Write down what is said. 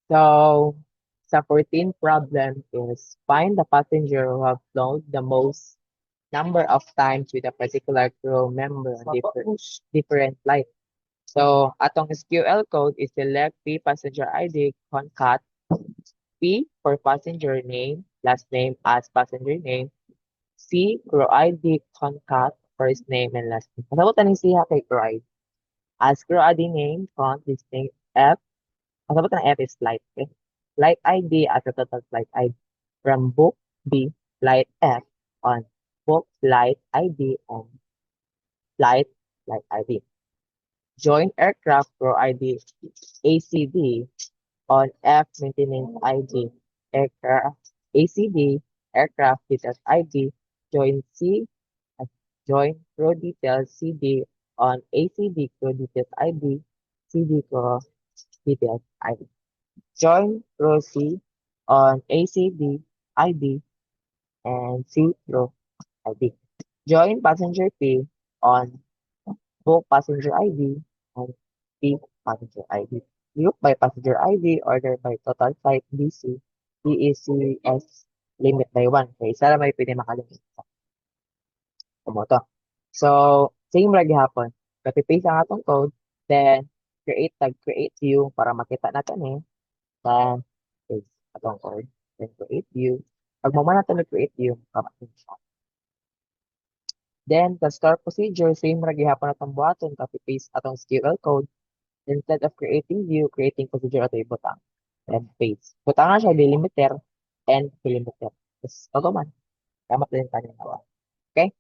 So, sa 14 problem is find the passenger who have flown the most number of times with a particular crew member on different flight. So, atong SQL code is select P passenger ID concat P for passenger name, last name as passenger name, C crew ID concat first name and last name. Kasabutan ni siya kay crew ID. As crew ID name, count this name F. Kasabutan ng F is flight. Okay? Flight ID as a total flight ID. From book B, flight F on book flight ID and flight ID. Join aircraft crew ID ACD on F maintenance ID. Aircraft ACD aircraft details ID. Join C as join crew details CD on ACD crew details ID. CD crew details ID. Join crew C on ACD ID and C crew ID. Join passenger P on book passenger ID and P passenger ID. Group by passenger ID, order by total flight BC, DECS, limit by 1. Okay, isa lang may pwede makalimit sa kumoto. So, same lagi hapon. Copy-paste ang atong code, then create view para makita natin then paste atong code, then create view. Pag mo man natin create view, kamatin siya. Then, the store procedure, same ra gihapon atong buhaton, copy-paste atong SQL code. Instead of creating view, creating procedure ato ibutang. Then, paste. Butangan siya, delimiter and delimiter. Tapos, automan. Kamat din tayo nawa. Okay?